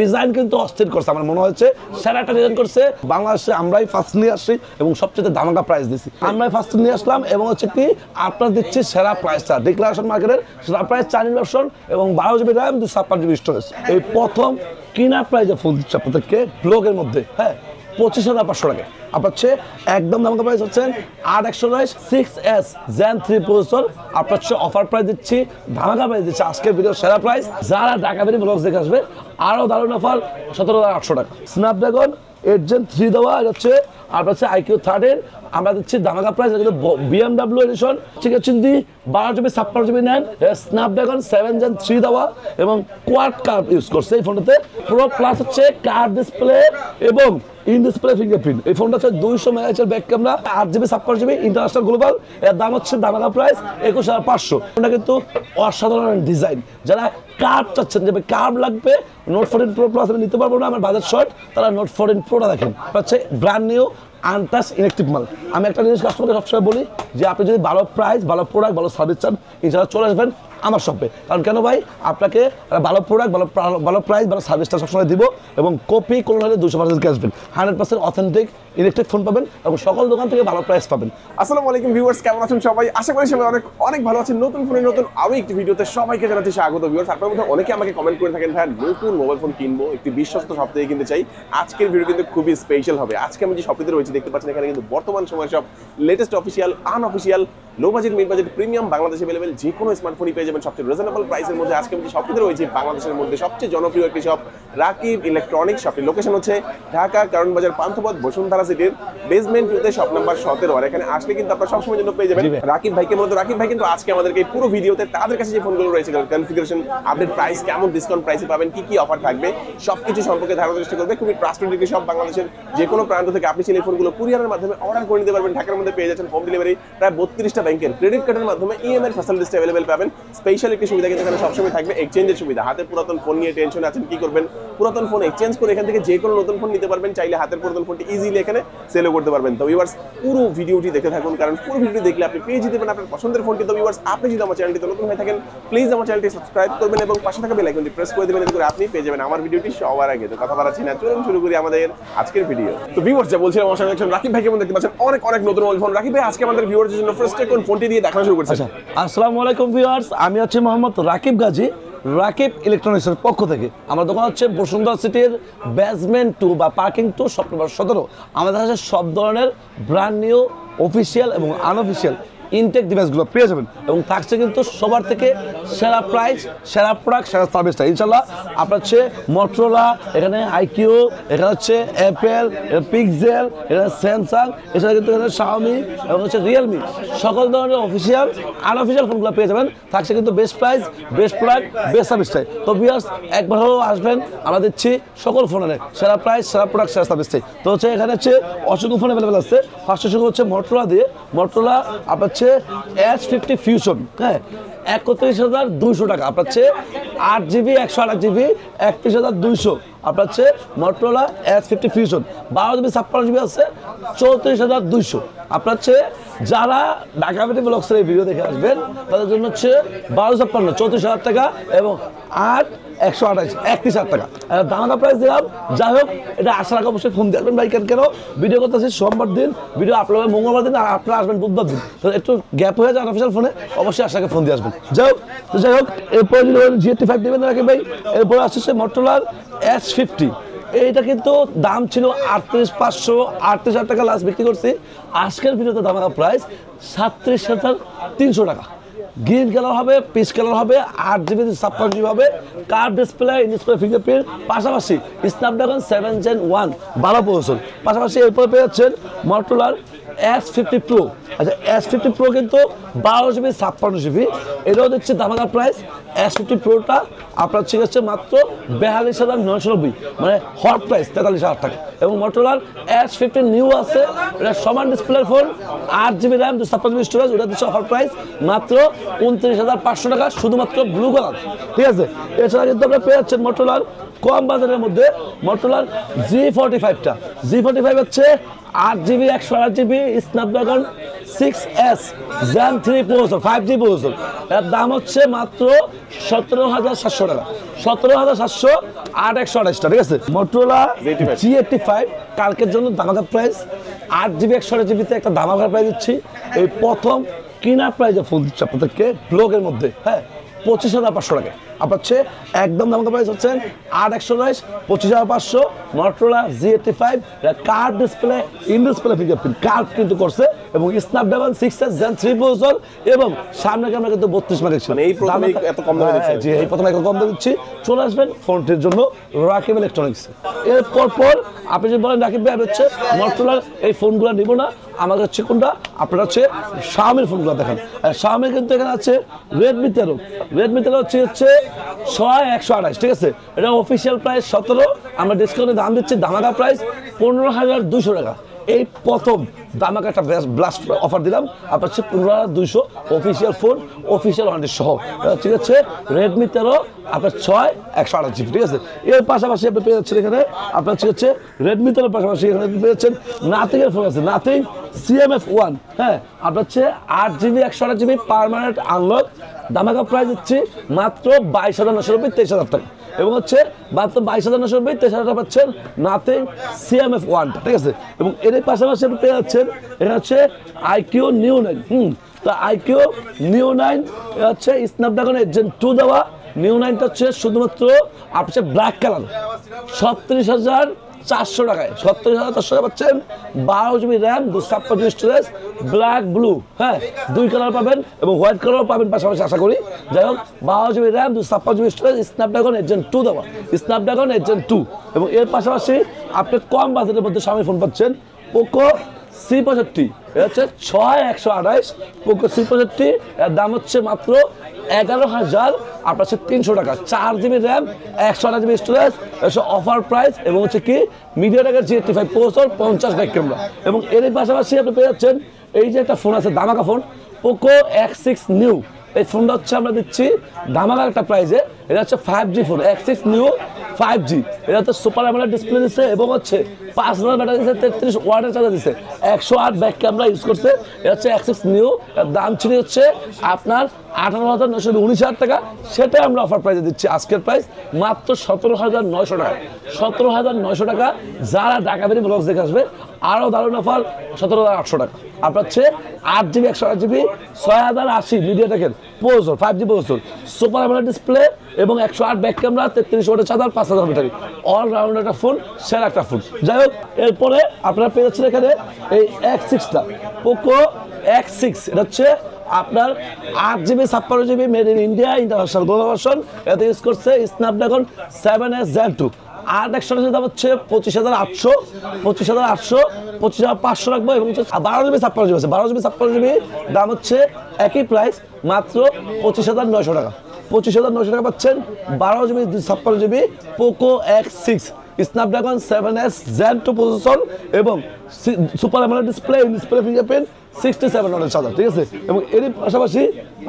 Design কিন্তু অস্থির করছে, আমার মনে হচ্ছে সেরা একটা ডিজাইন করছে বাংলাদেশে। আমরাই ফার্স্ট নিয়ে আসছি এবং সবচেয়ে ধামাকা প্রাইস দিচ্ছি। আমরাই ফার্স্ট নিয়ে আসলাম এবং হচ্ছে কি আপনার দিচ্ছি সেরা প্রাইসটা। ডিক্লারেশন মার্কেটের সেরা প্রাইস 4 ভার্সন এবং 12 জিবি র্যাম 256 জিবি স্টোরেজ। এই প্রথম কিনার প্রাইসে ফোন দিচ্ছে আপনাদেরকে ব্লগের মধ্যে, হ্যাঁ 25,500 টাকা। আপনার হচ্ছে একদম ধামাকা প্রাইস হচ্ছেন 8/128 6S Zen 3 প্রসেসর। আপনার হচ্ছে অফার প্রাইস দিচ্ছি, ধামাকা প্রাইস দিচ্ছি আজকের ভিডিও সেরা প্রাইস। যারা ঢাকা বেরি ব্লগস দেখে আসবে আরও দারুণ অফার 17,800 টাকা। স্ন্যাপড্রাগন 8 Gen 3 দেওয়া হচ্ছে আপনার হচ্ছে IQ 13 আমরা দিচ্ছি ধামাকা প্রাইস। কিন্তু BMW এডিশন ঠিক আছে 12 জিবি 56 জিবি নেন, স্ন্যাপড্রাগন 7 Gen 3 দেওয়া এবং কোয়াড কার্ভ ইউজ করছে এই ফোনটাতে। প্রো প্লাস হচ্ছে কার্ভ ডিসপ্লে এবং ইন ডিসপ্লে ফিঙ্গারপ্রিন্ট। এই ফোনটা হচ্ছে 200 megapixel back camera, 8 GB 56 GB international global. এর দাম হচ্ছে ধামাকা প্রাইস 21,500। ফোনটা কিন্তু অসাধারণ ডিজাইন। যারা কার্ভ চাচ্ছেন যে কার্ভ লাগবে নোট 14 প্রো প্লাস আমি নিতে পারবো না, আমার বাজেট শর্ট, তারা নোট 14 প্রোটা দেখেন। হচ্ছে ব্র্যান্ড নিউ আনটাচ ইলেকট্রিক মাল। আমি একটা জিনিস কাস্টমারকে সবসময় বলি যে আপনি যদি ভালো প্রাইস, ভালো প্রোডাক্ট, ভালো সার্ভিস চান ইনশাআল্লাহ চলে আসবেন আমার শপে। কারণ কেন ভাই, আপনাকে ভালো প্রোডাক্ট, ভালো প্রাইস, ভালো সার্ভিসটা সবসময় দিব এবং কপি কোনো হলে 200% ক্যাশব্যাক, 100% অথেন্টিক ইলেকট্রিক ফোন পাবেন এবং সকল দোকান থেকে ভালো প্রাইস পাবেন। আসসালামু আলাইকুম ভিউয়ার্স, কেমন আছেন সবাই? আশা করি সবাই অনেক ভালো আছেন। নতুন ফোনের নতুন আরও একটি ভিডিওতে সবাইকে জানাচ্ছি স্বাগত। ভিউয়ার্স, আপনার মধ্যে অনেকে আমাকে কমেন্ট করে থাকেন ভাই নতুন মোবাইল ফোন কিনবো, একটি বিশ্বস্ত শপ থেকে কিনতে চাই। আজকের ভিডিও কিন্তু খুবই স্পেশাল হবে। আজকে আমি যে শপটিতে রয়েছি দেখতে পাচ্ছেন, এখানে কিন্তু বর্তমান সময় সব latest official, unofficial, low budget, mid budget, premium বাংলাদেশে অ্যাভেলেবেল যে কোনো স্মার্টফোনই পেয়ে যাবেন সবচেয়ে রিজনেবল প্রাইসের মধ্যে। আজকে আমি যে শপটিতে রয়েছি বাংলাদেশের মধ্যে সবচেয়ে জনপ্রিয় একটি শপ রাকিব ইলেকট্রনিক্স। শপটির লোকেশন হচ্ছে ঢাকা কারণ বাজার পান্থপথ বসুন্ধরা সিটির বেসমেন্ট 2 তে শপ নাম্বার 17। আর এখানে আসলে কিন্তু আপনারা সবসময় জন্য পেয়ে যাবেন রাকিব ভাইকে। মূলত রাকিব ভাই কিন্তু আজকে আমাদেরকে পুরো ভিডিওতে তাদের কাছে যে ফোনগুলো রয়েছে কনফিগারেশন, আপডেট প্রাইস, কেমন ডিসকাউন্ট প্রাইসে পাবেন, কি কি অফার থাকবে সবকিছু সম্পর্কে ধারণার চেষ্টা করবে। খুবই ট্রাস্টেড একটি শপ, বাংলাদেশের যে কোনো প্রান্ত থেকে আপনি চাইলে ফোনগুলো কুরিয়ারের মাধ্যমে অর্ডার করে নিতে পারবেন। ঢাকার মধ্যে পেয়ে যাচ্ছেন হোম ডেলিভারি। প্রায় 32টা ব্যাংকের ক্রেডিট কার্ডের মাধ্যমে ইএমআই ফ্যাসিলিটিস অ্যাভেলেবেল পাবেন। স্পেশাল একটি সুবিধা কিন্তু এখানে সবসময় থাকবে, এক্সচেঞ্জের সুবিধা। হাতে পুরাতন ফোন নিয়ে টেনশন আছেন কি করবেন, পুরাতন ফোন এক্সচেঞ্জ করে এখান থেকে যে কোনো নতুন ফোন নিতে পারবেন। চাইলে হাতের পুরাতন ফোনটি ইজিলি এখানে সেলও করতে পারবেন। তো ভিউয়ার্স, পুরো ভিডিওটি দেখে থাকুন, কারণ পুরো ভিডিও দেখলে আপনি পেয়ে যেতে পারেন আপনার পছন্দের ফোনটি। তো ভিউয়ার্স, আপনি যদি আমার চ্যানেলটিতে নতুন হয়ে থাকেন প্লিজ আমার চ্যানেলটি সাবস্ক্রাইব করবেন এবং পাশে থাকা বেল আইকনটি প্রেস করে দেবেন, এতে করে আপনি পেয়ে যাবেন আমার ভিডিওটি সবার আগে। তো কথা বাড়াচ্ছি না, চলুন শুরু করি আমাদের আজকের ভিডিও। তো ভিউয়ার্স, যা বলছিলাম আমার সঙ্গে রাকিব ভাইকে মধ্যে দেখতে পাচ্ছেন অনেক নতুন মোবাইল ফোন। রাকিব ভাই আজকে আমাদের ভিউয়ারদের জন্য ফার্স্ট কোন ফোনটি দিয়ে দেখানো শুরু করছেন? আসসালামু আলাইকুম ভিউয়ার্স, আমি হচ্ছে মোহাম্মদ রাকিব গাজী, রাকিব ইলেকট্রনিক্সের পক্ষ থেকে। আমার দোকান হচ্ছে বসুন্ধরা সিটির বেসমেন্ট 2 বা পার্কিং 2 শপ নাম্বার 17। আমাদের কাছে সব ধরনের ব্র্যান্ড নিউ অফিসিয়াল এবং আনঅফিসিয়াল ইনটেক ডিভাইসগুলো পেয়ে যাবেন এবং থাকছে কিন্তু সবার থেকে সেরা প্রাইস, সেরা প্রোডাক্ট, সেরা সার্ভিসটা ইনশাল্লাহ। আপনার হচ্ছে মটোরোলা, এখানে আইকিউ, এখানে হচ্ছে অ্যাপেল, পিক্সেল, এখানে স্যামসাং, এছাড়া কিন্তু এখানে শাওমি এবং হচ্ছে রিয়েলমি, সকল ধরনের অফিসিয়াল আনঅফিসিয়াল ফোনগুলো পেয়ে যাবেন। থাকছে কিন্তু best price, best product, best সার্ভিসটাই। তো ভিউয়ার্স, একবার হলেও আসবেন, আমরা দিচ্ছি সকল ফোনের সেরা প্রাইস, সেরা প্রোডাক্ট, সেরা সার্ভিসটাই। তো হচ্ছে এখানে হচ্ছে অসংখ্য ফোন অ্যাভেলেবেল আছে। ফার্স্ট শুরু হচ্ছে মটোরোলা দিয়ে। মটোরোলা আপনার হচ্ছে S50 ফিউশন, হ্যাঁ 31,200 টাকা। আপনার হচ্ছে 8 জিবি 128 জিবি 31,200। আপনার হচ্ছে Motorola S50 fusion. 12 GB 56 GB আছে 34,200। আপনার হচ্ছে যারা ঢাকা বেরি ব্লগসের এই ভিডিও দেখে আসবেন তাদের জন্য হচ্ছে 1256 34,000 টাকা এবং 8 128 31,000 টাকা দামাকা প্রাইস দিলাম। যাই হোক, এটা আসার আগে অবশ্যই ফোন দিয়ে আসবেন ভাই। কেন ভিডিও করতেছি সোমবার দিন, ভিডিও আপলোড হবে মঙ্গলবার দিন, আর আপনারা আসবেন বুধবার দিন। তো একটু গ্যাপ হয়ে যায় অফিসিয়াল ফোনে, অবশ্যই আসার আগে ফোন দিয়ে আসবেন। যাই হোক এরপরে GT5 দেবেন নাকি ভাই। এরপরে আসছে মটোরোলার S50। এইটা কিন্তু দাম ছিল 38,500, 38,000 টাকা লাস্ট বিক্রি করছি। আজকের ভিডিওতে দামাকা প্রাইস 37,300 টাকা। গ্রিন কালার হবে, পিচ কালার হবে, 8 জিবি 56 জিবি হবে, কার্ভ ডিসপ্লে, ডিসপ্লে ফিঙ্গারপ্রিন্ট, পাশাপাশি স্ন্যাপড্রাগন 7 Gen 1 12 প্রসেসর। পাশাপাশি এরপরে পেয়ে যাচ্ছেন মটোরোলার S50 প্রো। আচ্ছা, S50 প্রো কিন্তু 12 জিবি 56 জিবি, এটাও দিচ্ছে ধামাকা প্রাইস। S50 প্রোটা আপনার ঠিক আছে মাত্র 42,990, মানে হট প্রাইস 43,000 টাকা। এবং মটোরোলার S50 নিউ আছে, এটা সমান ডিসপ্লের phone, 8 GB RAM 256 GB storage, ওটা দিচ্ছে অফার প্রাইস মাত্র 29,500 টাকা, শুধুমাত্র ব্লু কালার, ঠিক আছে। এছাড়া কিন্তু আপনারা পেয়ে যাচ্ছেন মটোরোলার কম বাজারের মধ্যে মটোরোলার G45টা। G45 হচ্ছে 8 GB 128 GB Snapdragon 6s Zen 3 processor 5G processor, এর দাম হচ্ছে মাত্র 17,700 টাকা, 17,700, 8/128 ঠিক আছে। Motorola G85 কালকের জন্য ধামাকা প্রাইস, 8GB 128GB তে একটা ধামাকা প্রাইস দিচ্ছি। এই প্রথম কিনা প্রাইসে ফোন দিচ্ছে আপনাদেরকে ব্লগের মধ্যে, হ্যাঁ, 25,500 টাকা। আপনার হচ্ছে একদম ধামাকা প্রাইস হচ্ছে 8/128, 25,500 Motorola G85 card display, in display fingerprint card কিন্তু করছে এবং স্ন্যাপড্রাগন 6s Gen 3 প্রসেসর এবং সামনে ক্যামেরা কিন্তু 32 মেগাপিক্সেল। মানে এই প্রথমে এত কম দামে দিচ্ছেন? জি, এই প্রথমে এত কম দামে দিচ্ছি। চলে আসবেন ফোনটির জন্য রাকিব ইলেকট্রনিক্স। এরপর পর আপনি যদি বলেন রাকিব ভাই হচ্ছে Motorola এই ফোনগুলো নিব না, আমার হচ্ছে কোনটা, আপনারা হচ্ছে Xiaomi ফোনগুলো দেখেন। Xiaomi কিন্তু এখানে আছে Redmi 13, Redmi 13 হচ্ছে 6128 ঠিক আছে। এটা অফিসিয়াল প্রাইস 17, আমরা ডিসকাউন্টে দাম দিচ্ছি ধামাকা প্রাইস 15,200 টাকা। এই প্রথম ধামাকা একটা ব্লাস্ট অফার দিলাম, আপনার হচ্ছে 15,200 অফিসিয়াল ফোন, অফিসিয়াল ওয়ারেন্টি সহ, ঠিক আছে। Redmi 13 আপনার 6128GB ঠিক আছে। এর পাশাপাশি আপনি পেয়ে যাচ্ছেন এখানে আপনার হচ্ছে Redmi 13 পাশাপাশি এখানে পেয়ে যাচ্ছেন নাথিং এর ফোন আছে, নাথিং CMF1, হ্যাঁ, আপনার হচ্ছে 8GB 128GB পার্মানেন্ট আনলক, ধামাকা প্রাইস হচ্ছে মাত্র 22,990, 23,000 টাকা। এবং হচ্ছে মাত্র 22,990, 23,000 টাকা পাচ্ছেন নাথিং CMF1 ঠিক আছে। এবং এর পাশাপাশি আপনি পেয়ে যাচ্ছেন এটা হচ্ছে IQ Neo 9, তো IQ Neo 9 হচ্ছে স্ন্যাপড্রাগন Gen 2 দেওয়া। Neo 9টা হচ্ছে শুধুমাত্র আপনার ব্ল্যাক কালার 37,400 টাকায়, 37,400 টাকা পাচ্ছেন। 12GB RAM, 256GB storage, black blue, হ্যাঁ, দুই কালার পাবেন এবং হোয়াইট কালারও পাবেন পাশাপাশি আশা করি। যাই হোক, 12GB RAM, 256GB storage, Snapdragon Gen 2 দেওয়া, স্ন্যাপড্রাগন Gen 2। এবং এর পাশাপাশি আপনি কম বাজেটের মধ্যে Xiaomi ফোন পাচ্ছেন পোকো C65, এটা হচ্ছে 6128 পোকো C65, এর দাম হচ্ছে মাত্র 11,300 টাকা। 4GB RAM, 128GB storage, offer price এবং হচ্ছে কি মিডিয়াটেকের G85 প্রসেসর, 50 ব্যাক ক্যামেরা। এবং এর পাশাপাশি আপনি পেয়ে যাচ্ছেন এই যে একটা ফোন আছে ধামাকা ফোন, পোকো X6 নিউ। এই ফোনটা হচ্ছে আমরা দিচ্ছি ধামাকা একটা প্রাইসে, এটা হচ্ছে 5G phone, X6 new 5G। এটা হচ্ছে সুপার অ্যামোলেড ডিসপ্লে দিচ্ছে এবং হচ্ছে 5000 ব্যাটারি দিচ্ছে, 33 ওয়াটের চার্জার দিচ্ছে, 108 ব্যাক ক্যামেরা ইউজ করছে। এটা হচ্ছে X6 নিউ, এর দাম ছিল হচ্ছে আপনার 18,919 টাকা, সেটা আমরা অফার প্রাইসে দিচ্ছি। আজকের প্রাইস মাত্র 17,900 টাকা, 17,900 টাকা। যারা ঢাকা বেরি ব্লগস দেখে আসবে আরও দারুণ অফার 17,800 টাকা। আপনার হচ্ছে 8GB 128GB 6080 মিডিয়াটেকের processor, 5G processor, super amoled display এবং 108 ব্যাক ক্যামেরা, 33 ওয়াটের চার্জার, 5000 ব্যাটারি, অলরাউন্ড একটা ফোন, সেরা একটা ফোন। যাই হোক, এরপরে আপনারা পেয়ে যাচ্ছেন এখানে এই X6টা, পোকো X6, এটা হচ্ছে আপনার 8GB 56GB made in India, international global version. এতে ইউজ করছে স্ন্যাপড্রাগন 7s Gen 2। 8/128 দাম হচ্ছে 25,800, 25,500 রাখবো। এবং 12GB 56GB আছে, 12GB 56GB দাম হচ্ছে একই প্রাইস মাত্র 25,900 টাকা, 25,900 টাকা পাচ্ছেন। 12GB 56GB Poco X6 Snapdragon 7s Gen 2 processor এবং super amoled display, display fingerprint, 67 ওয়াটের চার্জার ঠিক আছে। এবং এর পাশাপাশি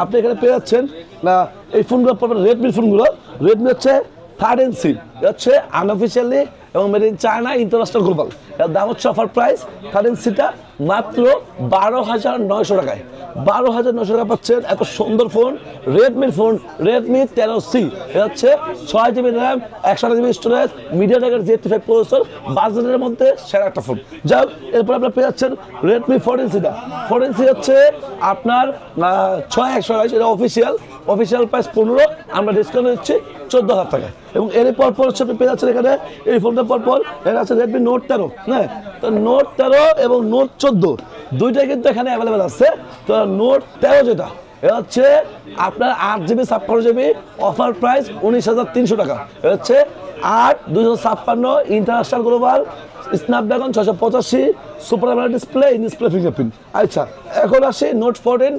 আপনি এখানে পেয়ে যাচ্ছেন না এই ফোনগুলো পাবেন রেডমির ফোনগুলো, রেডমি হচ্ছে 13C, এটা হচ্ছে আনঅফিসিয়ালি এবং made in China, international global. এর দাম হচ্ছে অফার প্রাইস 13Cটা মাত্র 12,900 টাকায়, 12,900 টাকা পাচ্ছেন। এত সুন্দর ফোন, রেডমির ফোন, Redmi 13C, এটা হচ্ছে 6GB RAM, 128GB storage, মিডিয়াটেকের G85 processor, বাজেটের মধ্যে সেরা একটা ফোন। যাই হোক, এরপর আপনারা পেয়ে যাচ্ছেন Redmi 14Cটা, 14C হচ্ছে আপনার 6128, এটা অফিসিয়াল প্রাইস 15, আমরা ডিসকাউন্ট দিচ্ছি 14,000 টাকা। এবং এর পরপর হচ্ছে আপনি পেয়ে যাচ্ছেন এখানে এই ফোনটার পরপর এটা আছে Redmi Note 13, হ্যাঁ, তো Note 13 এবং Note 14 দুইটাই কিন্তু এখানে অ্যাভেলেবেল আছে। তো Note 13 যেটা, এটা হচ্ছে আপনার 8GB 56GB অফার প্রাইস 19,300 টাকা। এটা হচ্ছে 8/256 international global, Snapdragon 685, super amoled display, display fingerprint. আচ্ছা, এখন আসি Note 14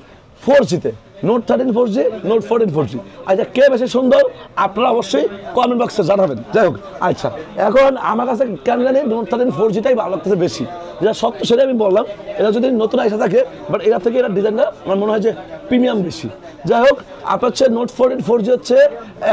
4Gতে, Note 13 4G, Note 14 4G। আচ্ছা, কে বেশি সুন্দর আপনারা অবশ্যই কমেন্ট বক্সে জানাবেন। যাই হোক, আচ্ছা, এখন আমার কাছে কেন জানি Note 13 4Gটাই ভালো লাগতেছে বেশি, যেটা সত্য সেটাই আমি বললাম। এটা যদি নতুন আইসা থাকে, বাট এটা থেকে এটা ডিজাইনটা আমার মনে হয় যে প্রিমিয়াম বেশি। যাই হোক, আপনার হচ্ছে Note 14 4G হচ্ছে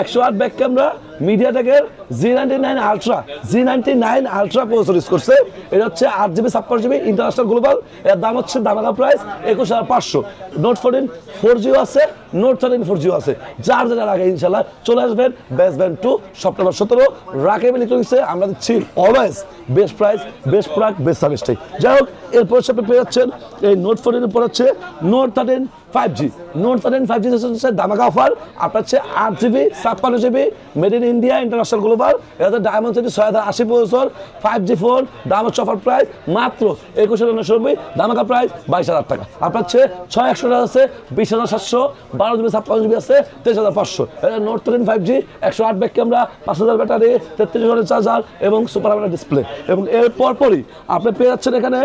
108 ব্যাক ক্যামেরা, মিডিয়াটেকের G99 Ultra প্রসেসর ইউজ করছে। এটা হচ্ছে 8GB 56GB ইন্টারন্যাশনাল গ্লোবাল, এর দাম হচ্ছে দামাকা প্রাইস 21,500। নোট 14 4G আছে, নোট 13 4G আছে, যার যেটা লাগে ইনশাল্লাহ চলে আসবেন বেসমেন্ট 2 সেপ্টেম্বর 17 রাকিব ইলেকট্রনিক্সে। আমরা দিচ্ছি always best price, best product, best সার্ভিসটাই। যাই হোক, এরপর আপনি পেয়ে যাচ্ছেন এই নোট 14 উপর হচ্ছে নোট 13 5G। নোট 13 5G হচ্ছে দামাকা অফার, আপনার হচ্ছে 8GB 56GB made in India international global, এটা diamond city 6080 processor 5G phone, দাম হচ্ছে অফার প্রাইস মাত্র 21,990, দামাকা প্রাইস 22,000 টাকা। আপনার হচ্ছে 6100 টাকা আছে, 20,700, 12GB 56GB আছে 23,500। এটা note 13 5G 108 back camera, 5000 battery, 33 ওয়াটের চার্জার এবং সুপার আমোলেড ডিসপ্লে। এবং এর পরপরই আপনি পেয়ে যাচ্ছেন এখানে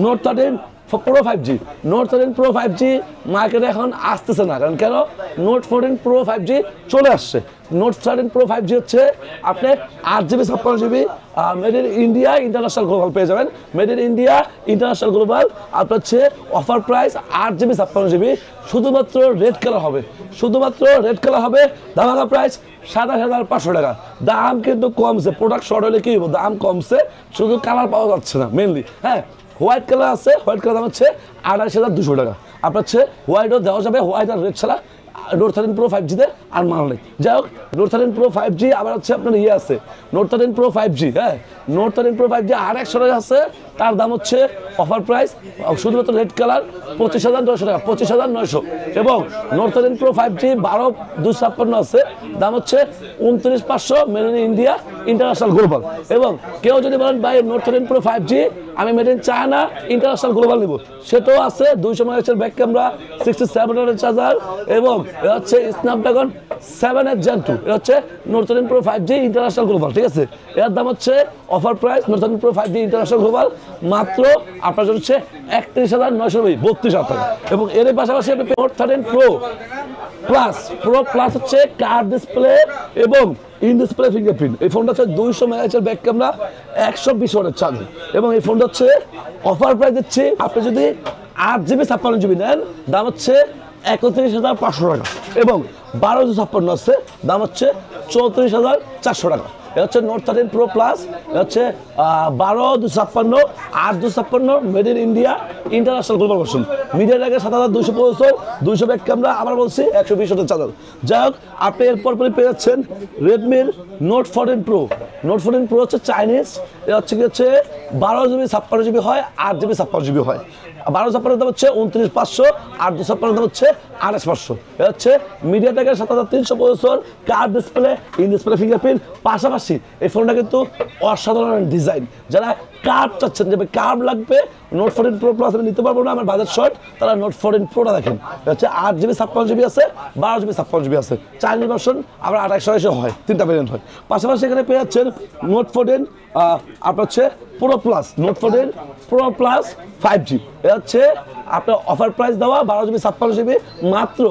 note 13 Pro 5G। Note 13 Pro 5G মার্কেটে এখন আসতেছে না, কারণ কেন, নোট 14 Pro 5G চলে আসছে। নোট 13 Pro 5G হচ্ছে আপনি 8GB 56GB made in India international global পেয়ে যাবেন। Made in India international global আপনার হচ্ছে অফার প্রাইস 8GB 56GB, শুধুমাত্র রেড কালার হবে, শুধুমাত্র রেড কালার হবে, দামাকা প্রাইস 27,500 টাকা। দাম কিন্তু কমছে, প্রোডাক্ট শর্ট হলে কি হইব, দাম কমছে, শুধু কালার পাওয়া যাচ্ছে না মেনলি। হ্যাঁ, হোয়াইট কালার আছে, হোয়াইট কালার দাম হচ্ছে 28,200 টাকা। আপনার হচ্ছে হোয়াইটও দেওয়া যাবে, হোয়াইট আর রেড ছাড়া নোট 13 Pro 5G-তে আর মাল নেই। যাই হোক, নোট 13 Pro 5G আবার হচ্ছে আপনার আছে নোট 13 Pro 5G। হ্যাঁ, নোট 13 Pro 5G আর 100 টাকা আছে, তার দাম হচ্ছে অফার প্রাইস শুধুমাত্র রেড কালার 25,900 টাকা, 25,900। এবং নোট 13 Pro 5G 12/256 আছে, দাম হচ্ছে 29,500 made in India international global. এবং কেউ যদি বলেন ভাই নোট 13 Pro 5G আমি made in China international global নিব, সেটাও আছে। 200 মেগাপিক্সেল ব্যাক ক্যামেরা, 67 ওয়াটের চার্জার এবং এটা হচ্ছে স্ন্যাপড্রাগন 7H Gen 2। এটা হচ্ছে note 13 Pro 5G international global, ঠিক আছে। এর দাম হচ্ছে offer price note 13 Pro 5G international global মাত্র আপনার জন্য হচ্ছে 31,990, 32,000 টাকা। এবং এর পাশাপাশি আপনি নোট 13 Pro Plus হচ্ছে কার্ড ডিসপ্লে এবং ইন ডিসপ্লে ফিঙ্গারপ্রিন্ট। এই ফোনটা হচ্ছে 200 মেগাপিক্সেল ব্যাক ক্যামেরা, 120 ওয়াটের চার্জার। এবং এই ফোনটা হচ্ছে অফার প্রাইস দিচ্ছে, আপনি যদি 8GB 56GB নেন দাম হচ্ছে 31,500 টাকা। এবং 12/256 আছে, দাম হচ্ছে 34,400 টাকা। এটা হচ্ছে নোট 13 Pro Plus, এটা হচ্ছে 12/256, 8/256 made in India international global version. মিডিয়াটেকের 7200 প্রসেসর, 200 ব্যাক ক্যামেরা, আবার বলছি 120 ওয়াটের চার্জার। যাই হোক, আপনি এরপর পেয়ে যাচ্ছেন রেডমির নোট 14 Pro। নোট 14 Pro হচ্ছে চাইনিজ, এটা হচ্ছে 12GB 56GB হয়, 8GB 56GB হয়। 1256 দাম হচ্ছে 29,500, 8/256 দাম হচ্ছে 28,500। এটা হচ্ছে মিডিয়াটেকের 7300 processor, card display, in display fingerprint. পাশাপাশি এই ফোনটা কিন্তু অসাধারণ ডিজাইন, যারা কার্ভ চাচ্ছেন যে কার্ভ লাগবে নোট 14 Pro Plus নিতে পারবো না, আমার বাজেট শর্ট, তারা নোট 14 Proটা দেখেন। এটা হচ্ছে 8GB 56GB আছে, 12GB 56GB আছে, চাইনিজ ভার্সন আবার 2800 হয়, 3টা ভেরিয়েন্ট হয়। পাশাপাশি এখানে পেয়ে যাচ্ছেন নোট 14 আপনার হচ্ছে Pro Plus, note 14 Pro Plus 5G। এটা হচ্ছে আপনার অফার প্রাইস দেওয়া 12GB 56GB মাত্র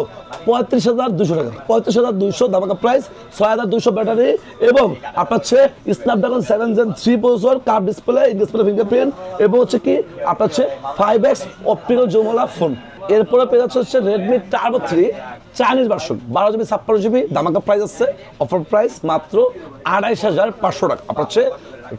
35,200 টাকা, 35,200 দামাকা প্রাইস, 6,200 ব্যাটারি এবং আপনার হচ্ছে Snapdragon 7 Gen 3 processor, curve display, in display fingerprint এবং হচ্ছে কি আপনার হচ্ছে 5X অপটিক্যাল জুমওয়ালা ফোন। এরপরে পেয়ে যাচ্ছে হচ্ছে Redmi Turbo 3 Chinese version, 12GB 56GB, দামাকা প্রাইস আছে অফার প্রাইস মাত্র 28,500 টাকা। আপনার হচ্ছে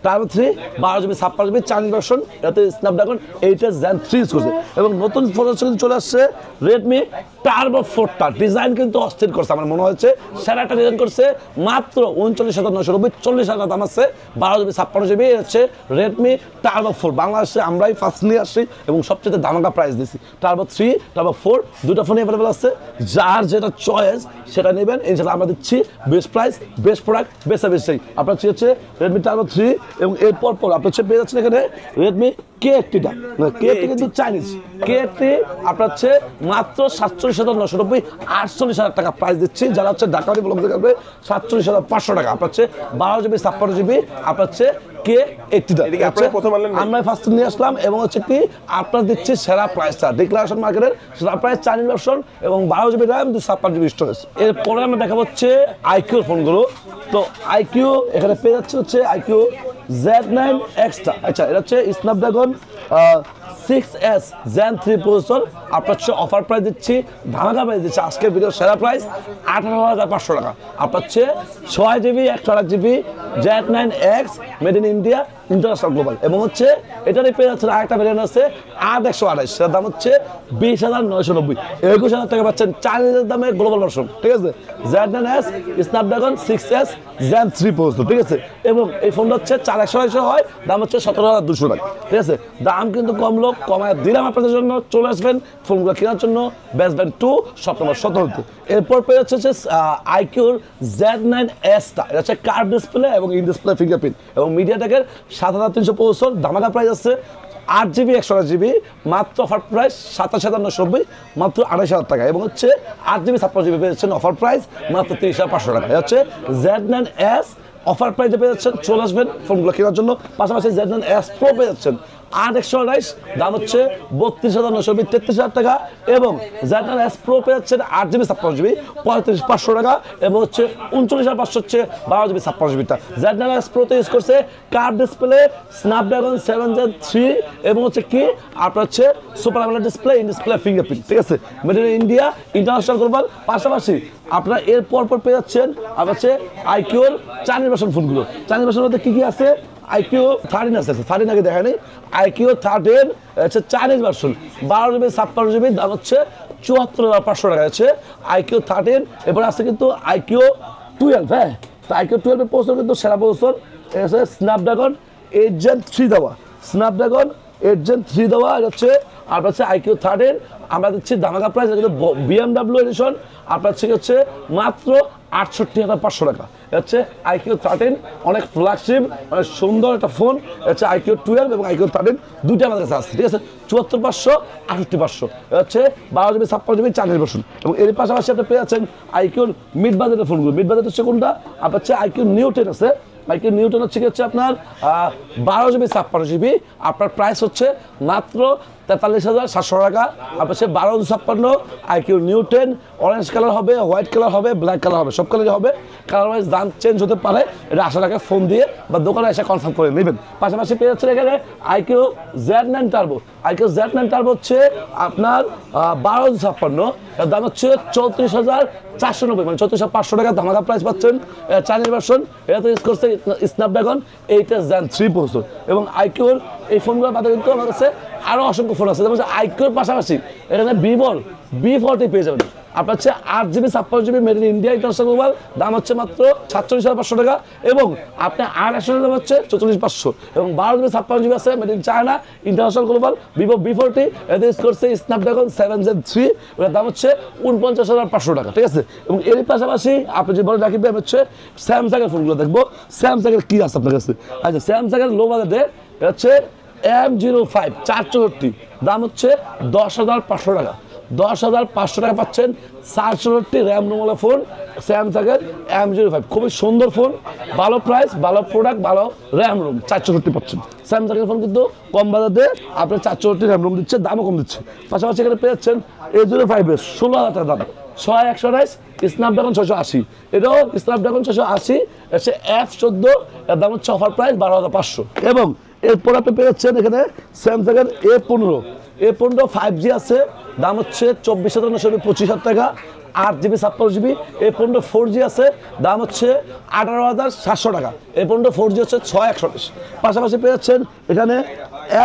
Turbo 3 12GB 56GB Chinese version, এটাতে স্ন্যাপড্রাগন 8 Gen 3 ইউজ করছে। এবং নতুন ফোন চলে আসছে রেডমি টার্বো 4টা, ডিজাইন কিন্তু অস্থির করছে, আমার মনে হচ্ছে সেরা একটা ডিজাইন করছে, মাত্র 39,990, 40,000 দাম আছে, 12GB 56GB হচ্ছে রেডমি টার্বো 4। বাংলাদেশে আমরাই ফার্স্ট নিয়ে আসছি এবং সবচেয়ে দামাকা প্রাইস দিছি। টার্বো 3 টার্বো 4 দুটো ফোনই অ্যাভেলেবল আছে, যার যেটা চয়েস সেটা নেবেন ইনশাআল্লাহ। আমরা দিচ্ছি best price, best product, best service. আপনার হচ্ছে রেডমি টার্বো 3 এবং এরপর আপনার হচ্ছে পেয়ে যাচ্ছেন এখানে রেডমি K80টা, K80 কিন্তু চাইনিজ। K80 আপনার হচ্ছে মাত্র 47,990, 48,000 টাকা প্রাইস দিচ্ছি, যারা হচ্ছে ঢাকা ব্লক থেকে আসবে 47,500 টাকা। আপনার হচ্ছে 12GB 56GB আপনার হচ্ছে K80টা আমরা ফার্স্ট নিয়ে আসলাম এবং হচ্ছে কি আপনার দিচ্ছি সেরা প্রাইসটা, ডিক্লারেশন মার্কেটের সেরা প্রাইস, চাইনিজ ভার্সন এবং 12GB র্যাম, 256GB স্টোরেজ। এরপরে আমরা দেখা হচ্ছে আইকিউর ফোনগুলো। তো আইকিউ এখানে পেয়ে যাচ্ছে হচ্ছে আইকিউ Z9 Extra। আচ্ছা, এটা হচ্ছে স্ন্যাপড্রাগন 6S Gen 3 প্রসেসর, আপনার হচ্ছে অফার প্রাইস দিচ্ছি, ধামাকা প্রাইস দিচ্ছি, আজকের ভিডিও সেরা প্রাইস 18,500 টাকা। আপনার হচ্ছে 6GB 128GB Z9X made in India international global, এবং হচ্ছে এটারই পেয়ে যাচ্ছে আরেকটা ভ্যারিয়েন্ট আছে 8128, সেটার দাম হচ্ছে 20,990, 21,000 টাকা পাচ্ছেন চাইনিজের দামে গ্লোবাল ভার্সন, ঠিক আছে। Z9S স্ন্যাপড্রাগন 6S Gen 3 পর্যন্ত, ঠিক আছে। এবং এই ফোনটা হচ্ছে 4128 হয়, দাম হচ্ছে 17,200 টাকা, ঠিক আছে। দাম কিন্তু কম লোক কমায় দিলাম আপনাদের জন্য, চলে আসবেন ফোনগুলো কেনার জন্য বেস্ট ব্যান্ড 2 শপ নম্বর 17। এরপর পেয়ে হচ্ছে iQOO Z9S টা, এটা হচ্ছে কার্ভ ডিসপ্লে এবং ইন ডিসপ্লে ফিঙ্গারপ্রিন্ট এবং মিডিয়াটেকের 7300 দামাকা প্রাইস আছে 8GB 128GB, মাত্র অফার প্রাইস 27,990, মাত্র 28,000 টাকা। এবং হচ্ছে 8GB 56GB পেয়েছেন অফার প্রাইস মাত্র 30,500 টাকা। এটা হচ্ছে Z9S অফার প্রাইসে পেয়ে যাচ্ছেন, চলে আসবেন ফোনগুলো কেনার জন্য। পাশাপাশি Z9S Pro পেয়ে যাচ্ছেন 8/128, দাম হচ্ছে 32,990, 33,000 টাকা। এবং Z9S Pro পেয়ে যাচ্ছেন 8GB 56GB 35,500 টাকা, এবং হচ্ছে 39,500 হচ্ছে 12GB 56GBটা। Z9S Pro তে ইউজ করছে কার্ভ ডিসপ্লে, স্ন্যাপড্রাগন 7 Gen 3, এবং হচ্ছে কি আপনার হচ্ছে super AMOLED display, in display fingerprint, ঠিক আছে, made in India international global. পাশাপাশি আপনারা এর পর পেয়ে যাচ্ছেন আপনার হচ্ছে iQOO চাইনিজ ভার্সন ফোনগুলো। চাইনিজ ভার্সনের মধ্যে কি আছে, iQOO 13 আছে, 13 আগে দেখা নেই, iQOO 13 হচ্ছে চাইনিজ ভার্সন 12GB 56GB, দাম হচ্ছে 74,500 টাকা আছে iQOO 13। এরপর আছে কিন্তু iQOO 12, হ্যাঁ, তো iQOO 12 এর প্রসেসর কিন্তু সেরা প্রসেসর, এটা হচ্ছে স্ন্যাপড্রাগন 8 Gen 3 দেওয়া, স্ন্যাপড্রাগন 8 Gen 3 দেওয়া, এটা হচ্ছে আপনার হচ্ছে iQOO 13। আমরা দিচ্ছি দামাকা প্রাইস, কিন্তু BMW এডিশন আপনার হচ্ছে মাত্র 68,500 টাকা। হচ্ছে iQOO 13, অনেক ফ্ল্যাগশিপ, অনেক সুন্দর একটা ফোন। হচ্ছে iQOO 12 এবং iQOO 13 দুইটা আমাদের কাছে আছে, ঠিক আছে। 74,500, 68,500 হচ্ছে 12GB 56GB চাইনিজ ভার্সন। এবং এর পাশাপাশি আপনি পেয়ে যাচ্ছেন iQOO মিড বাজেটের ফোনগুলো। মিড বাজেট হচ্ছে কোনটা, আপনার হচ্ছে iQOO Neo 10 আছে। iQOO Neo 10 হচ্ছে আপনার 12GB 56GB, আপনার প্রাইস হচ্ছে মাত্র 43,700 টাকা। আপনার সে 1256 iQOO Neo 10, অরেঞ্জ কালার হবে, হোয়াইট কালার হবে, ব্ল্যাক কালার হবে, সব কালারই হবে। কালার ওয়াইজ দাম চেঞ্জ হতে পারে, এটা আসার আগে ফোন দিয়ে বা দোকানে এসে কনফার্ম করে নেবেন। পাশাপাশি পেয়ে যাচ্ছেন এখানে iQOO Z9 Turbo। iQOO Z9 Turbo হচ্ছে আপনার 1256, এর দাম হচ্ছে 34,490, মানে 34,500 টাকা দামাকা প্রাইস পাচ্ছেন। চাইনিজ ভার্সন, এটা ইউজ করছে স্ন্যাপড্রাগন 8 Gen 3 প্রসেসর। এবং iQOO এই ফোনগুলোর বাদে কিন্তু আমার কাছে আরও অসংখ্য ফোন আছে, যেমন iQOOর পাশাপাশি এখানে B40 পেয়ে যাবেন। আপনার হচ্ছে 8GB 56GB made in India international global, দাম হচ্ছে মাত্র 47,500 টাকা। এবং আপনার 8/128 দাম হচ্ছে 44,500, এবং 12GB 56GB আছে made in China international global Vivo B40, এটা ইউজ করছে স্ন্যাপড্রাগন 7 Gen 3, ওটার দাম হচ্ছে 49,500 টাকা, ঠিক আছে। এবং এর পাশাপাশি আপনি যে বলে রাখবেন হচ্ছে স্যামসাংয়ের ফোনগুলো দেখবো, স্যামসাংয়ের কি আছে আপনার কাছে। আচ্ছা, স্যামসাংয়ের লো বাজেটে হচ্ছে M05 464, দাম হচ্ছে 10,500 টাকা। 10,500 টাকা পাচ্ছেন 464 র্যাম রোমওয়ালা ফোন স্যামসাংয়ের M05, খুবই সুন্দর ফোন, ভালো প্রাইস, ভালো প্রোডাক্ট, ভালো র্যাম রোম, 464 পাচ্ছেন। স্যামসাংয়ের ফোন কিন্তু কম বাজারে আপনার 464 র্যাম রোম দিচ্ছে, দামও কম দিচ্ছে। পাশাপাশি এখানে পেয়ে যাচ্ছেন A05 16,000 টাকা দাম, 6128 স্ন্যাপড্রাগন 680, এটাও স্ন্যাপড্রাগন 680 হচ্ছে F14, এর দাম হচ্ছে অফার প্রাইস 12,500। এবং এরপর আপনি পেয়ে যাচ্ছেন এখানে স্যামসাংয়ের A15 5G আছে, দাম হচ্ছে 24,990, 25,000 টাকা। 8GB 56GB A15 4G আছে, দাম হচ্ছে 18,700 টাকা। A15 4G হচ্ছে 6,128। পাশাপাশি পেয়ে যাচ্ছেন এখানে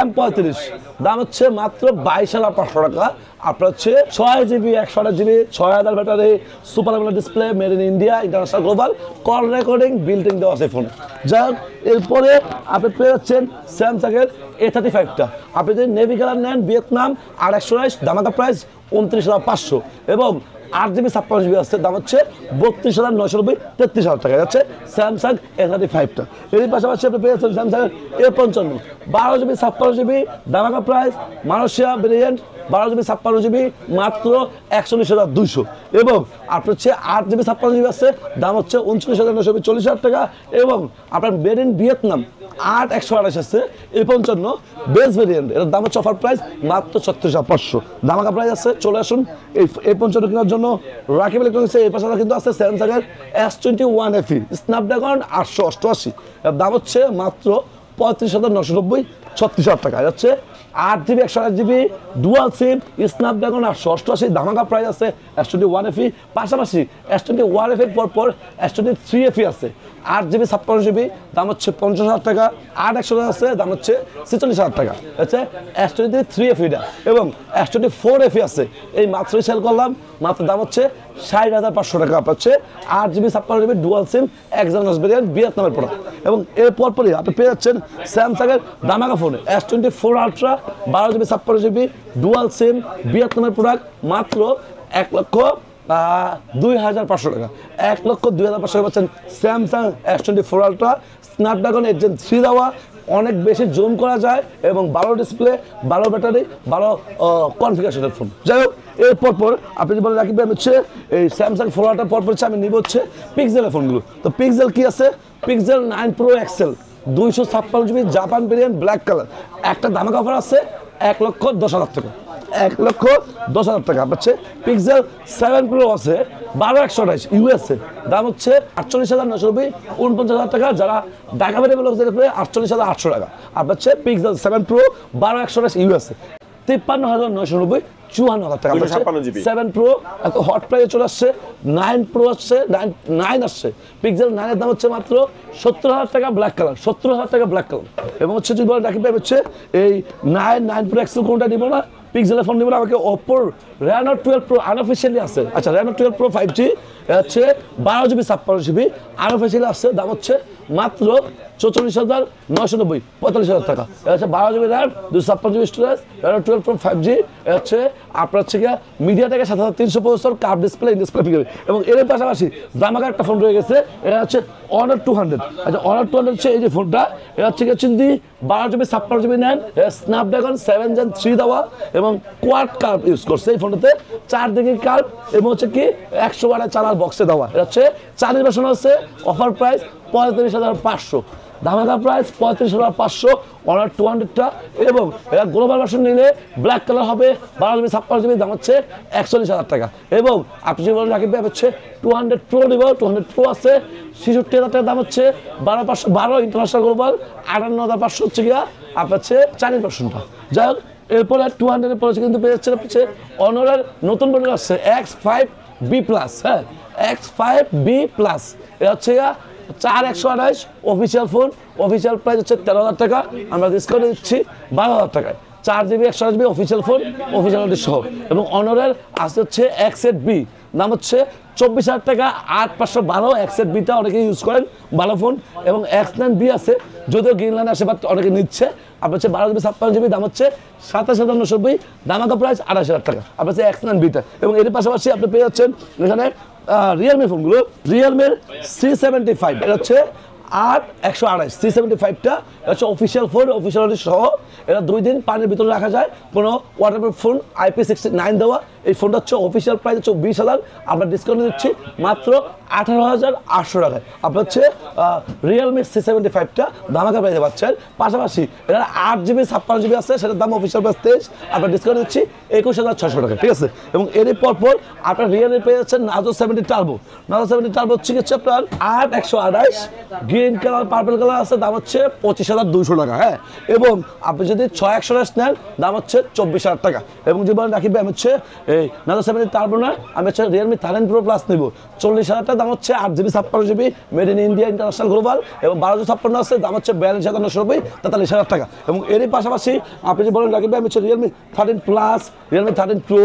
M35, দাম হচ্ছে মাত্র 22,500 টাকা। আপনার হচ্ছে 6GB 128GB 6000 battery, super AMOLED display, made in India international global, call recording building দেওয়া আছে ফোনে। যাই হোক, এরপরে আপনি পেয়ে যাচ্ছেন স্যামসাংয়ের A35টা। আপনি যদি নেভি কালার নেন ভিয়েতনাম 8/128, দামাকা প্রাইস 29,500। এবং 8GB 56GB আছে, দাম হচ্ছে 32,990, 33,000 টাকা যাচ্ছে স্যামসাং A35টা। এর পাশাপাশি আপনি পেয়ে যাচ্ছেন স্যামসাংয়ের A55 12GB 56GB, দামাকা price, Malaysia variant, 12GB 56GB মাত্র 41,200। এবং আপনার হচ্ছে 8GB 56GB আছে, দাম হচ্ছে 29,990, 40,000 টাকা। এবং আপনার মেড ইন ভিয়েতনাম 8/128 আছে A55 বেস ভেরিয়েন্ট, এটার দাম হচ্ছে অফার প্রাইস মাত্র 36,500, দামাকা প্রাইস আছে। চলে আসুন এই A55 কেনার জন্য রাকিব ইলেকট্রনিক্সে। এই পাশাপাশি কিন্তু আছে স্যামসাংয়ের S21 FE স্ন্যাপড্রাগন 888, এর দাম হচ্ছে মাত্র 35,990 36,000 টাকা। এটা হচ্ছে 8GB 128GB dual SIM Snapdragon 888 ধামাকা প্রাইস আছে S21FE, পাশাপাশি S21FE পরপর S23FE আছে। 8GB 56GB দাম হচ্ছে 50,000 টাকা, 8/100 আছে দাম হচ্ছে 46,000 টাকা। হচ্ছে S23FE এবং S24FE আছে, এই মাত্রই সেল করলাম, মাত্র দাম হচ্ছে 60,500 টাকা। হচ্ছে 8GB 56GB dual SIM Exynos variant ভিয়েতনামের প্রোডাক্ট। এবং এর পরপরই আপনি পেয়ে যাচ্ছেন স্যামসাংয়ের দামাকা phone S24 Ultra 12GB 56GB dual SIM ভিয়েতনামের প্রোডাক্ট মাত্র 1,02,500 টাকা। 1,02,500 টাকা পাচ্ছেন Samsung S24 ultra, Snapdragon 8 Gen 3 দেওয়া, অনেক বেশি জুম করা যায় এবং ভালো ডিসপ্লে, ভালো ব্যাটারি, ভালো কনফিগারেশনের ফোন। যাই হোক, এর পরপর আপনি যদি বলেন রাকিব ভাই হচ্ছে এই স্যামসাং 4 আলট্রার পরপর হচ্ছে আমি নিব হচ্ছে পিক্সেলের ফোনগুলো। তো পিক্সেল কি আছে? Pixel 9 Pro XL 256GB Japan variant black colour, একটা দামাকা অফার আছে 1,10,000 টাকা। 1,10,000 টাকা পাচ্ছে। পিক্সেল 7 Pro আছে 12/128 ইউএসএ, দাম হচ্ছে 48,990 49,000 টাকা। যারা ঢাকা বেড়ে বলে 48,800 টাকা। আর পাচ্ছে পিক্সেল 7 Pro 12/128 ইউএসএ 53,990 54,000 টাকা। 7 Pro এত হট প্রাইসে চলে আসছে। 9 Pro আসছে, 9 আসছে। পিক্সেল 9 এর দাম হচ্ছে মাত্র 70,000 টাকা ব্ল্যাক কালার, 70,000 টাকা ব্ল্যাক কালার। এবং হচ্ছে যদি বলেন রাকিব ভাই হচ্ছে এই 9 Pro XL কোনটা নিব না, পিক্সেলের ফোন নিব না, আমাকে Oppo Reno 12 Pro আনঅফিশিয়ালি আছে। আচ্ছা, Reno 12 Pro 5G হচ্ছে 12GB 56GB আনঅফিশিয়ালি আসছে, দাম হচ্ছে মাত্র 44,990 45,000 টাকা। এটা হচ্ছে 12GB RAM 256GB storage Reno 12 Pro 5G। এটা হচ্ছে আপনার হচ্ছে গিয়ে মিডিয়াটেকের 7300 processor, curve display, display finger. এবং এর পাশাপাশি দামাকা একটা ফোন রয়ে গেছে, এটা হচ্ছে Honor 200। আচ্ছা, Honor 200 হচ্ছে এই যে ফোনটা, এটা হচ্ছে গিয়ে যদি 12GB 56GB নেন, স্ন্যাপড্রাগন 7 Gen 3 দেওয়া এবং কোয়াড কার্ভ ইউজ করছে এই ফোনটাতে, 4 দিকে কার্ভ এবং হচ্ছে কি 100 ওয়াটের চার্জার বক্সে দেওয়া। এটা হচ্ছে 4 ভার্সন আছে, অফার প্রাইস 35,500, ধামাকা প্রাইস 35,500 Honor 200টা। এবং এটা গ্লোবাল ভার্সন নিলে ব্ল্যাক কালার হবে 12GB 56GB, দাম হচ্ছে 41,000 টাকা। এবং আপনি যদি বলেন রাকিব ভাই হচ্ছে 200 Pro নিব, 200 Pro আছে 66,000 টাকা, দাম হচ্ছে 12,512 ইন্টারন্যাশনাল গ্লোবাল, 58,500 হচ্ছে গিয়া আপনার হচ্ছে চাইনিজ ভার্সনটা। যাই হোক, এরপরে 200 এর পরে কিন্তু পেয়ে যাচ্ছে হচ্ছে অনরের নতুন মডেল আসছে X5B+। হ্যাঁ, X5B+, এটা হচ্ছে 4/128 অফিসিয়াল ফোন, অফিসিয়াল প্রাইস হচ্ছে 13,000 টাকা, আমরা ডিসকাউন্ট দিচ্ছি 12,000 টাকায়। 4GB 128GB official phone, official সহ। এবং অনরের আছে হচ্ছে X8B, দাম হচ্ছে 24,000 টাকা, 8,512 X8Bটা অনেকে ইউজ করেন, ভালো ফোন। এবং X9B আছে, যদিও গ্রিন লাইন আসে বাট অনেকে নিচ্ছে। আপনার হচ্ছে 12GB 56GB, দাম হচ্ছে 27,990, দামাকা প্রাইস 28,000 টাকা। আপনার হচ্ছে X9Bটা। এবং এর পাশাপাশি আপনি পেয়ে যাচ্ছেন এখানে রিয়েলমি ফোনগুলো, রিয়েলমির C75, এটা হচ্ছে 8/128 C75টা হচ্ছে অফিসিয়াল ফোন, অফিসিয়াল সহ। এটা 2 দিন পানির ভিতরে রাখা যায়, কোনো ওয়াটারপ্রুফ ফোন, IP69 দেওয়া। এই ফোনটা হচ্ছে অফিসিয়াল প্রাইস হচ্ছে 20,000, আমরা ডিসকাউন্ট দিচ্ছি মাত্র 18,800 টাকায়। আপনার হচ্ছে রিয়েলমি C75টা ধামাকা প্রাইসে পাচ্ছেন। পাশাপাশি এটা 8GB 56GB আছে, সেটার দাম অফিসিয়াল প্রাইস 23, আমরা ডিসকাউন্ট দিচ্ছি 21,600 টাকা, ঠিক আছে। এবং এর পরপর আপনার রিয়েলমি পেয়ে যাচ্ছেন Nazo 70 টার্বো। Nazo 70 টার্বো হচ্ছে আপনার 8/128 গ্রিন কালার, পার্পল কালার আছে, দাম হচ্ছে 25,200 টাকা। হ্যাঁ, এবং আপনি যদি 6/128 নেন, দাম হচ্ছে 24,000 টাকা। এবং যদি বলেন রাকিব ভাই আমি হচ্ছে এই Nazo 70 টার্বো না, আমি হচ্ছে রিয়েলমি 13 Pro Plus নিব, 40,000 টাকা, দাম হচ্ছে 8GB 56GB made in India international global. এবং 1256 আছে, দাম হচ্ছে 42,990 43,000 টাকা। এবং এরই পাশাপাশি আপনি যদি বলেন রাকিব ভাই আমি হচ্ছে রিয়েলমি 13 Plus, রিয়েলমি 13 Pro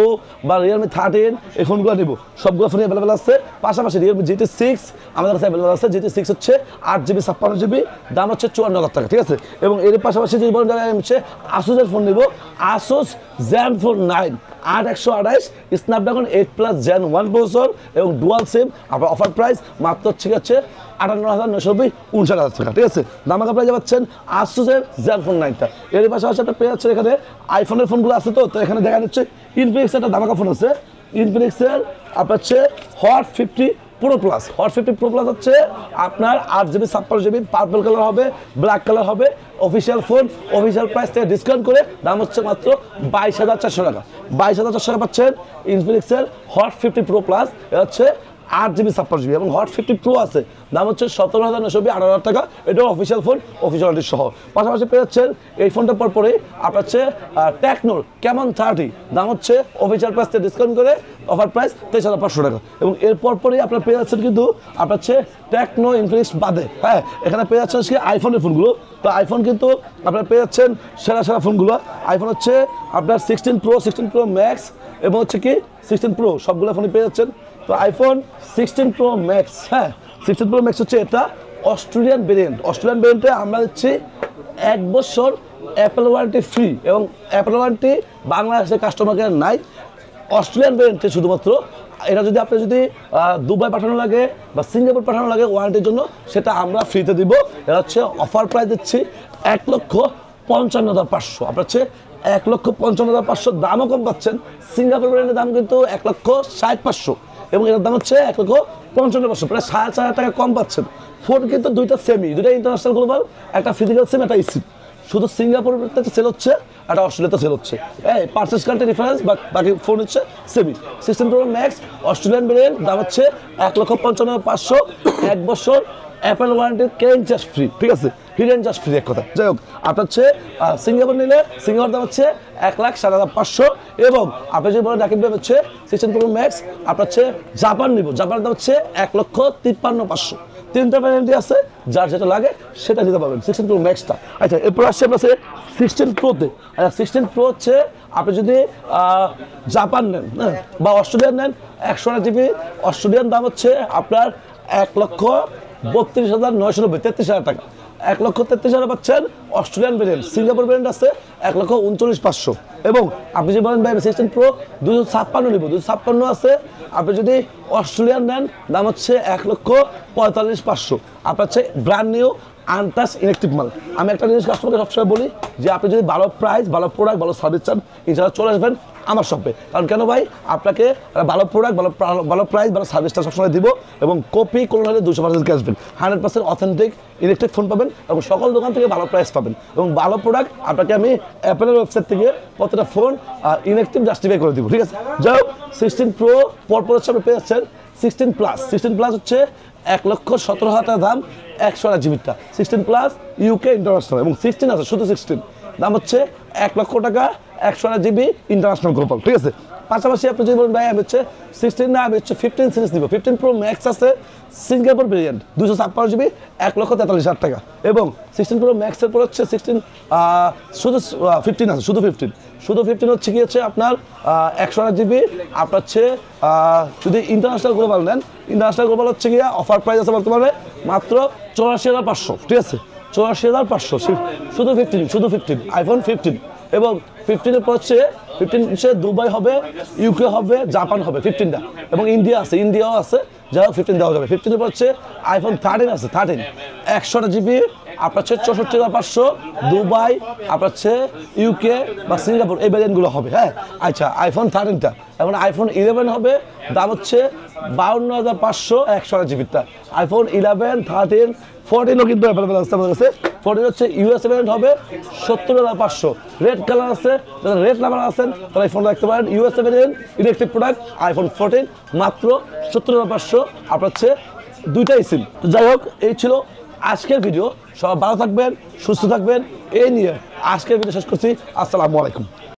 বা রিয়েলমি 13 এই ফোনগুলো নিব, সবগুলো ফোন অ্যাভেলেবেল আছে। পাশাপাশি রিয়েলমি GT6 আমাদের কাছে অ্যাভেলেবেল আছে, GT6 হচ্ছে 8GB 56GB, দাম হচ্ছে 54,000 টাকা, ঠিক আছে। এবং এর পাশাপাশি যদি বলেন আমি হচ্ছে আসুসের ফোন নিব, Asus Zenfone 9 8/128 Snapdragon 8+ Gen 1 processor এবং ডুয়াল সিম। আপনার অফার প্রাইস মাত্র হচ্ছে 58,990 59,000 টাকা, ঠিক আছে। দামাকা প্রাইসে পাচ্ছেন Asus-এর Zenfone 9টা। এর পাশাপাশি একটা পেয়ে যাচ্ছেন এখানে আইফোনের ফোনগুলো আছে, তো এখানে দেখা যাচ্ছে ইনফিনিক্সের একটা দামাকা ফোন আছে, ইনফিনিক্সের আপনার হচ্ছে Hot 50 Pro Plus। Hot 50 Pro Plus হচ্ছে আপনার 8GB 56GB পার্পল কালার হবে, ব্ল্যাক কালার হবে, অফিসিয়াল ফোন, অফিসিয়াল প্রাইস থেকে ডিসকাউন্ট করে দাম হচ্ছে মাত্র 22,400 টাকা। 22,400 টাকা পাচ্ছেন ইনফিনিক্সের Hot 50 Pro Plus। এটা হচ্ছে 8GB 56GB এবং হট 50 প্রো আছে, দাম হচ্ছে 17,990, 18,000 টাকা। এটাও অফিসিয়াল ফোন, অফিসিয়াল সহ। পাশাপাশি পেয়ে যাচ্ছেন এই ফোনটা পরে আপনার হচ্ছে টেকনোর ক্যামন 30, দাম হচ্ছে অফিসিয়াল প্রাইস থেকে ডিসকাউন্ট করে অফার প্রাইস 23,500 টাকা। এবং এর পরই আপনার পেয়ে যাচ্ছেন কিন্তু আপনার হচ্ছে টেকনো ইনফিনিক্স বাদে, হ্যাঁ এখানে পেয়ে যাচ্ছেন আজকে আইফোনের ফোনগুলো। তো আইফোন কিন্তু আপনারা পেয়ে যাচ্ছেন সেরা ফোনগুলো। আইফোন হচ্ছে আপনার 16 প্রো, 16 প্রো ম্যাক্স এবং হচ্ছে কি 16 প্রো, সবগুলো ফোনে পেয়ে যাচ্ছেন। তো আইফোন 16 প্রো ম্যাক্স, হ্যাঁ 16 প্রো ম্যাক্স হচ্ছে এটা অস্ট্রেলিয়ান ভেরিয়েন্ট। অস্ট্রেলিয়ান ভেরিয়েন্টে আমরা দিচ্ছি 1 বছর অ্যাপেল ওয়ারেন্টি ফ্রি, এবং অ্যাপেল ওয়ারেন্টি বাংলাদেশের কাস্টমারকে নাই। অস্ট্রেলিয়ান ভেরিয়েন্টে শুধুমাত্র এটা যদি আপনি যদি দুবাই পাঠানো লাগে বা সিঙ্গাপুর পাঠানো লাগে ওয়ারেন্টির জন্য, সেটা আমরা ফ্রিতে দিব। এটা হচ্ছে অফার প্রাইস দিচ্ছি 1,55,500। আপনার হচ্ছে 1,55,500, দামও কম পাচ্ছেন। সিঙ্গাপুর ব্র্যান্ডের দাম কিন্তু 1,60,500 এবং এটার দাম হচ্ছে 1,55,500, প্রায় 4,500 টাকা কম পাচ্ছেন। ফোন কিন্তু দুইটা সেমি, দুইটা ইন্টারন্যাশনাল গ্লোবাল, একটা ফিজিক্যাল সিম, একটা ইসিম। শুধু সিঙ্গাপুরতে সেল হচ্ছে, একটা অস্ট্রেলিয়াতে সেল হচ্ছে। এই পার্সেস কান্ট্রি ডিফারেন্স, বাকি ফোন হচ্ছে semi. 16 pro max Australian variant, দাম হচ্ছে 1,55,500, 1 বছর অ্যাপেল ওয়ারেন্টি, কেন জাস্ট ফ্রি, ঠিক আছে, হিডেন জাস্ট ফ্রি এক কথা। যাই হোক, আপনার হচ্ছে সিঙ্গাপুর নিলে সিঙ্গাপুর দাম হচ্ছে 1,07,500 এবং আপনি যদি বলেন রাকিব ভাই হচ্ছে 16 প্রো ম্যাক্স, আপনার হচ্ছে জাপান নিব, জাপানের দাম হচ্ছে 1,53,500। 3টা ভ্যারিয়েন্টই আছে, যার যেটা লাগে সেটা নিতে পারবেন 16 প্রো ম্যাক্সটা। আচ্ছা, এরপর আসছে আপনার 16 প্রোতে। আচ্ছা, 16 প্রো হচ্ছে আপনি যদি জাপান নেন বা অস্ট্রেলিয়ান নেন, 128GB অস্ট্রেলিয়ান দাম হচ্ছে আপনার 1,32,990, 33,000 টাকা। 1,33,000 পাচ্ছেন অস্ট্রেলিয়ান ভেরিয়েন্ট। সিঙ্গাপুর ভেরিয়েন্ট আছে 1,39,500 এবং আপনি যদি বলেন ভাই 16 প্রো 256 নিব, 256 আছে। আপনি যদি অস্ট্রেলিয়ান নেন, দাম হচ্ছে 1,45,500। আপনার হচ্ছে ব্র্যান্ড নিউ আনটাচ ইলেকট্রিক মাল। আমি একটা জিনিস কাস্টমারকে সবসময় বলি যে আপনি যদি ভালো প্রাইস, ভালো প্রোডাক্ট, ভালো সার্ভিস চান, ইনশাআল্লাহ চলে আসবেন আমার শপে। কারণ কেন ভাই, আপনাকে ভালো প্রোডাক্ট, ভালো প্রাইস, ভালো সার্ভিসটা সবসময় দিব এবং কপি কোনো হলে 200% আসবেন। 100% অথেন্টিক ইলেকট্রিক ফোন পাবেন এবং সকল দোকান থেকে ভালো প্রাইস পাবেন এবং ভালো প্রোডাক্ট আপনাকে আমি অ্যাপেলের ওয়েবসাইট থেকে প্রত্যেকটা ফোন ইলেকট্রিক জাস্টিফাই করে দিব, ঠিক আছে। যাই হোক, 16 প্রো পরপর হচ্ছে আপনি পেয়ে যাচ্ছেন 16 প্লাস। 16 প্লাস হচ্ছে 1,17,000 টাকা দাম, 128GB। 16 প্লাস ইউকে ইন্টারন্যাশনাল এবং 16 আছে শুধু 16, দাম হচ্ছে 1 লক্ষ টাকা, 128GB ইন্টারন্যাশনাল গ্লোবাল, ঠিক আছে। পাশাপাশি আপনি যদি বলেন ভাই আমি হচ্ছে 16 না, আমি হচ্ছে 15 সিরিজ নিব, 15 প্রো ম্যাক্স আছে সিঙ্গাপুর ভেরিয়েন্ট, 256GB, 1,43,000 টাকা এবং 16 প্রো ম্যাক্সের পর হচ্ছে 16 শুধু 15 আছে, শুধু 15 হচ্ছে কি হচ্ছে আপনার 128GB। আপনার হচ্ছে যদি ইন্টারন্যাশনাল গ্লোবাল নেন, ইন্টারন্যাশনাল গ্লোবাল হচ্ছে গিয়ে অফার প্রাইস আছে বর্তমানে মাত্র 84,500, ঠিক আছে, 84,500 শুধু 15 আইফোন 15 এবং 15 পর হচ্ছে 15 হচ্ছে দুবাই হবে, ইউকে হবে, জাপান হবে 15টা এবং ইন্ডিয়াও আছে, যাও 15 দেওয়া যাবে। 15 পর হচ্ছে আইফোন 13 আছে, 13 128GB, আপনার হচ্ছে 64,500, দুবাই, আপনার হচ্ছে ইউকে বা সিঙ্গাপুর, এই ভ্যারিয়েন্টগুলো হবে, হ্যাঁ। আচ্ছা, আইফোন 13টা, এখন আইফোন 11 হবে, দাম হচ্ছে 52,500, 128GBটা। আইফোন 11, 13, 14ও কিন্তু অ্যাভেলেবেল আছে আমাদের কাছে। 14 হচ্ছে ইউএস ভ্যারিয়েন্ট হবে 70,500, রেড কালার আছে, যারা রেড নাম্বার আছেন তারা এই ফোনটা দেখতে পারেন। US variant electric product iPhone 14 মাত্র 70,500, আপনার হচ্ছে দুইটাই সিম। তো যাই হোক, এই ছিল আজকের ভিডিও। সবাই ভালো থাকবেন, সুস্থ থাকবেন, এই নিয়ে আজকের ভিডিও শেষ করছি। আসসালামু আলাইকুম।